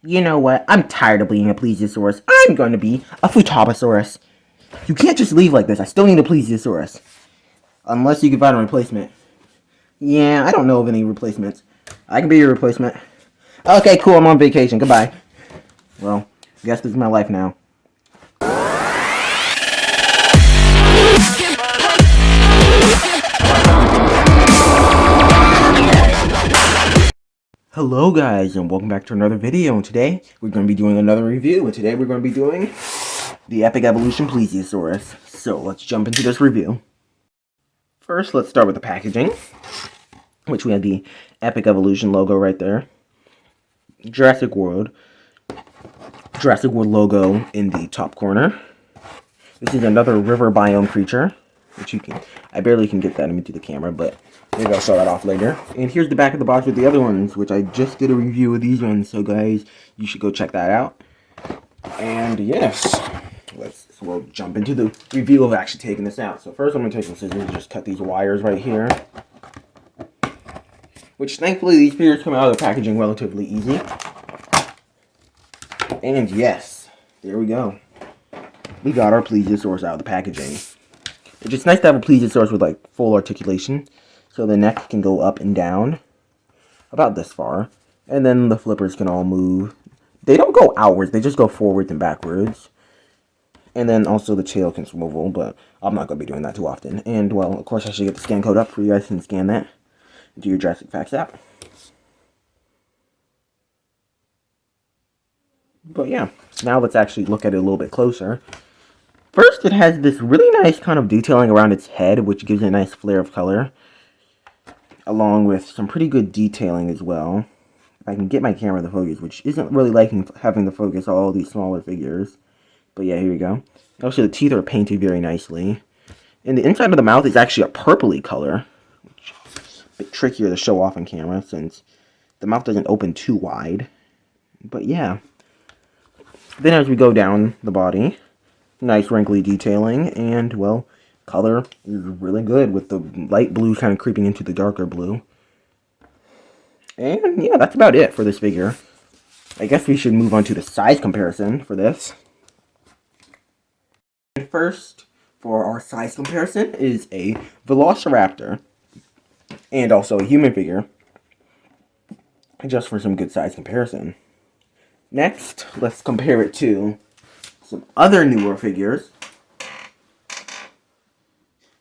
You know what? I'm tired of being a plesiosaurus. I'm going to be a Futoposaurus. You can't just leave like this. I still need a plesiosaurus. Unless you can find a replacement. Yeah, I don't know of any replacements. I can be your replacement. Okay, cool. I'm on vacation. Goodbye. Well, I guess this is my life now. Hello guys, and welcome back to another video, and today we're going to be doing another review, and today we're going to be doing the Epic Evolution Plesiosaurus. So let's jump into this review. First, let's start with the packaging, which we have the Epic Evolution logo right there. Jurassic World logo in the top corner. This is another river biome creature, which I barely can get that into the camera, but maybe I'll show that off later. And here's the back of the box with the other ones, which I just did a review of these ones, so guys, you should go check that out. And yes, we'll jump into the review of actually taking this out. So first I'm going to take some scissors and just cut these wires right here. Which thankfully these figures come out of the packaging relatively easy. And yes, there we go. We got our Plesiosaurus out of the packaging. It's just nice to have a Plesiosaurus with like full articulation. So the neck can go up and down about this far. And then the flippers can all move. They don't go outwards, they just go forwards and backwards. And then also the tail can swivel, but I'm not going to be doing that too often. And well, of course I should get the scan code up for you guys can scan that into your Jurassic Facts app. But yeah, now let's actually look at it a little bit closer. First, it has this really nice kind of detailing around its head, which gives it a nice flare of color. Along with some pretty good detailing as well. I can get my camera to focus, which isn't really liking having to focus all these smaller figures. But yeah, here you go. Also, the teeth are painted very nicely. And the inside of the mouth is actually a purpley color. Which is a bit trickier to show off on camera since the mouth doesn't open too wide. But yeah. Then as we go down the body, nice wrinkly detailing, and well, color is really good with the light blue kind of creeping into the darker blue. And yeah, that's about it for this figure. I guess we should move on to the size comparison for this. And first, for our size comparison, is a Velociraptor. And also a human figure. Just for some good size comparison. Next, let's compare it to some other newer figures,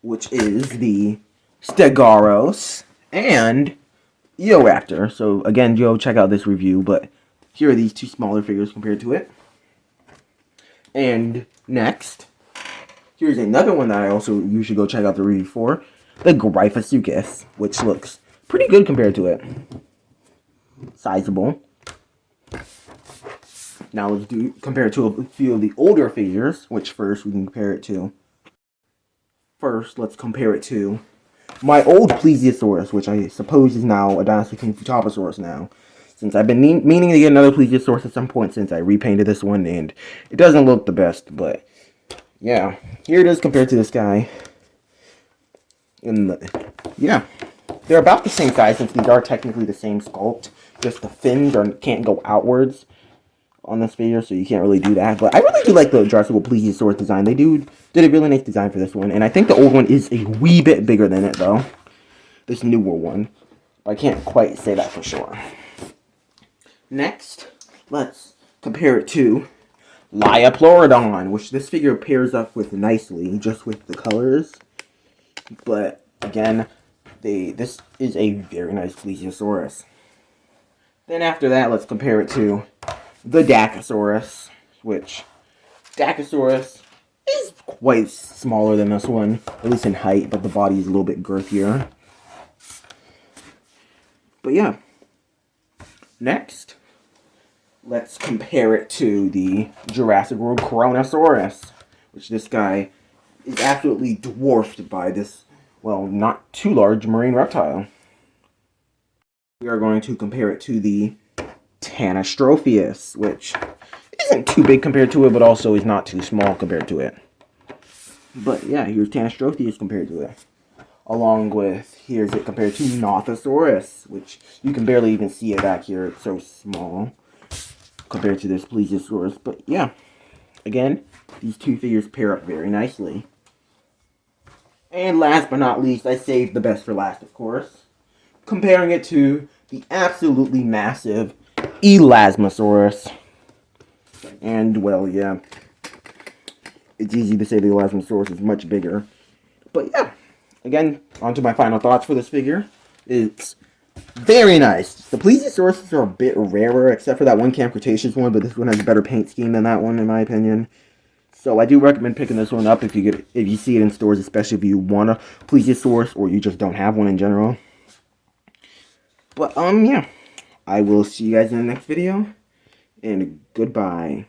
which is the Stegosaurus and Eoraptor. So again, go check out this review, but here are these two smaller figures compared to it. And next, here's another one that you should go check out the review for, the Gryphosuchus, which looks pretty good compared to it. Sizable. Now let's compare it to a few of the older figures, which first we can compare it to. First, let's compare it to my old Plesiosaurus, which I suppose is now a Dinosaur King Futoposaurus now. Since I've been meaning to get another Plesiosaurus at some point since I repainted this one, and it doesn't look the best, but yeah, here it is compared to this guy. And yeah, they're about the same size since these are technically the same sculpt, just the fins can't go outwards on this figure, so you can't really do that. But I really do like the Jurassic Plesiosaurus design. They did a really nice design for this one, and I think the old one is a wee bit bigger than it, though. This newer one. I can't quite say that for sure. Next, let's compare it to Lioplorodon, which this figure pairs up with nicely, just with the colors. But, again, this is a very nice Plesiosaurus. Then after that, let's compare it to the Dacosaurus, which Dacosaurus is quite smaller than this one, at least in height, but the body is a little bit girthier. But yeah. Next, let's compare it to the Jurassic World Kronosaurus, which this guy is absolutely dwarfed by this, well, not too large marine reptile. We are going to compare it to the Tanystropheus, which isn't too big compared to it, but also is not too small compared to it. But yeah, here's Tanystropheus compared to it. Along with, here's it compared to Nothosaurus, which you can barely even see it back here, it's so small. compared to this Plesiosaurus. But yeah, again, these two figures pair up very nicely. And last but not least, I saved the best for last, of course. Comparing it to the absolutely massive Elasmosaurus. And, well, yeah, it's easy to say the Elasmosaurus is much bigger. But yeah, again, on to my final thoughts for this figure. It's very nice. The Plesiosauruses are a bit rarer, except for that one Camp Cretaceous one, but this one has a better paint scheme than that one, in my opinion. So I do recommend picking this one up if you see it in stores, especially if you want a Plesiosaurus or you just don't have one in general. But yeah, I will see you guys in the next video, and goodbye.